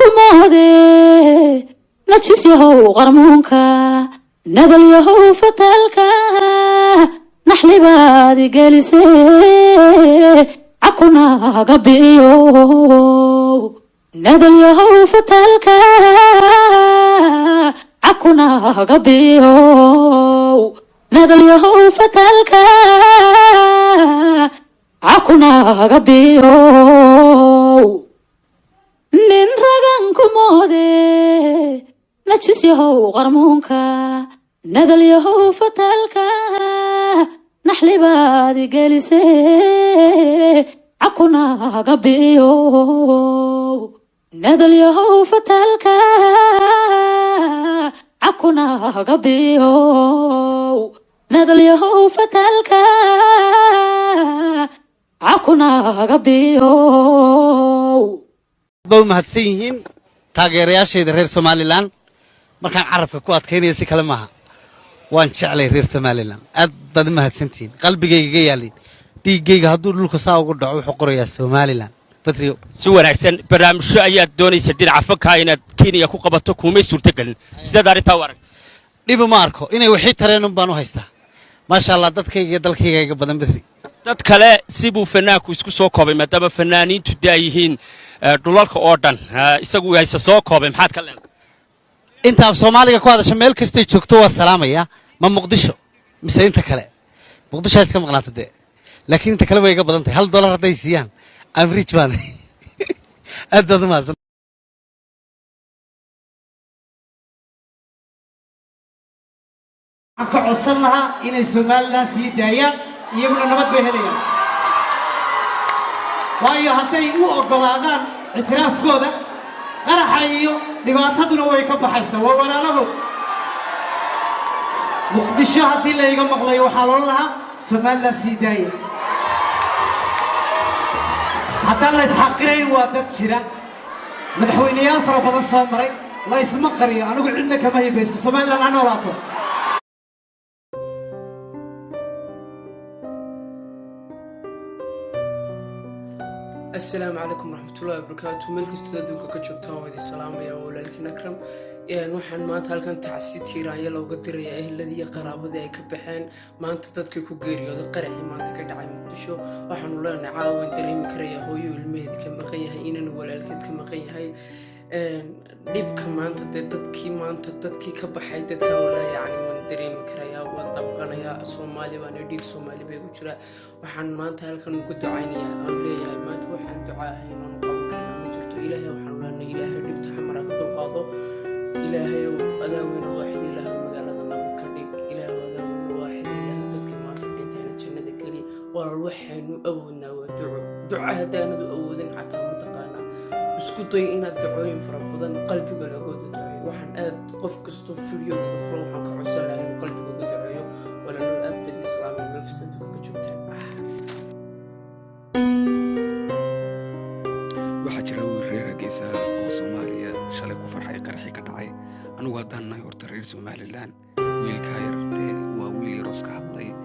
كمودي نجس يهو غرمونكا ندل يهو فتالكا نحلي بادي جالسي عكونا قبيو ندل يهو فتالكا عكونا قبيو ندل يهو فتالكا عكونا قبيو نين رغان كمودي نجس يهو غرمونكا ندل يهو فتالكا نحلي بادي جالسي عكونا قبيو ندل يهو فتالكا عكونا قبيو ندل يهو فتالكا عكونا قبيو بو mahadsanyihiin taageerayaashayda reer Somaliland markaan carabka ku adkeynay si kale maaha waan jeclay reer Somaliland aad baad mahadsantiin qalbigayga yaalin dhiigayga hadduu dhulka saa ugu dhaco wuxuu qorayaa Somaliland Patriot si wanaagsan barnaamijyo ayaa doonaysa dhinaca fanka inaad Kenya ku qabato kuumay suurtagalin sidaad arintaa u aragtay dhib ma arko inay wixii tareen baan u haystaa ma sha Allah dadkayga dalkayga badan Patriot dad kale sibuu fanaanku isku soo koobay maadaama fanaaniintu daayihiin dhulalka oo dhan isagu haysa soo koobay maxaad ka leedahay inta Soomaaliga ku hadasho meel kasta joogto waa salaamaya ma Muqdisho mise inta kale Muqdisho iska maqnaatay laakiin inta kale way iga badan tahay $1 haday siiyaan average baan aad baad ma ka codsan lahaa inay Somaliland sii daayaan iyaguna nabad bay helayaan waayo haday u ogolaadaan itiraafkooda qaraxa iyo dhibaataduna way ka baxaysaa waa walaalahood Muqdisho hadii la iga maqlayo waxa loo lahaa Somaliland sii daaya hatta la isxaqirayn waa dad jira madaxweynayaal fara badan soo maray la isma qariyo anigu cidna kama hibayso Somaliland aan olaato السلام عليكم ورحمة الله وبركاته ملك استوديوك كجوبتان ودي السلام يا ولالكن أكرم waxaan maanta halkan tacsiid tiiraaya looga dirayaa eheladii qaraabada ay ka baxeen maanta dadkii ku geeriyooday qaraxii maanta ka dhacay Muqdisho waxaanu leenahay caawan dareemi karayaa hooyo ilmeed ka maqan yahay inaan walaalkeed ka maqan yahay dhibka maanta dadkii ka baxay dadka walaa yaani waan dareemi karayaa waan dabqanayaa Soomaali baan dhiig Soomaali bay ku jira waxaan maanta halkan ugu ducaynayaa aan leeyahay maanta waxaan ducaahay inaan qabto ma jirto ilaahay waxaan leenahay ilaahay dhibta xamara ka dulqaado إلهي وأداوين واحد إله مقالنا نمكدك إلهي وأداوين واحد إله ضدك ما في بيتنا الجنة كلي والوحين أولنا دعاء دانا أولين حتى منطقنا اسكتوا إن الدعوين فربنا قلبي ولا جود دعاء وحن أد قف كستو في اليوم وفرح كعسلا قلبي وجود دعاء ولا نور أبد الإسلام المفسد وكجبته واحد يروي الرئة جيسا وصوماليا شالك وفرحي قرحي كدعي أنا وادان نايور ترير Somaliland ويل كاير وويل روسكا حبلي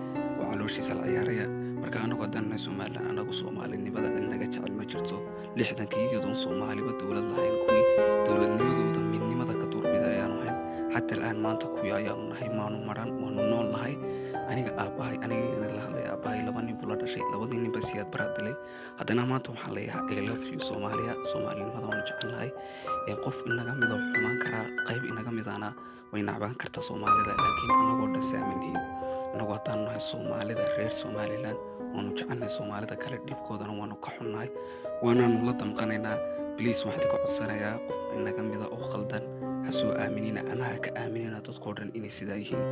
وعلوشي سالعياريا مركا أنا وادان ناي Somaliland أنا وصومالي نبدا إنك جعل ما جرتو لحدا كي يدون صومالي بدولة اللهين كوي دولة نمدو من نمدا كدور بدايانو هين حتى الآن ما انتا كوي آيانو نهي مانو مران وانو نول نهي أنيق آباي أنيق إن الله لي آباي لباني بولادا شيء لبادي نبسيات برادلي هدنا ما انتو محليها I love you Somalia Somali نمدا وانو جعل هاي qof inaga mid oo xumaan kara qayb inaga midana way nacbaan kartaa Soomaalida laakiin anagoo dhasaaminayno anagu haddaan nahay Soomaalida reer Somaliland waanu jecelnahay Soomaalida kale dhibkoodana waanu ka xunnahay waanaanu la damqanaynaa please waxaan ka codsanayaa qof inaga mid oo khaldan ha soo aaminina ama ha ka aaminina dadkoo dhan inay sidaa yihiin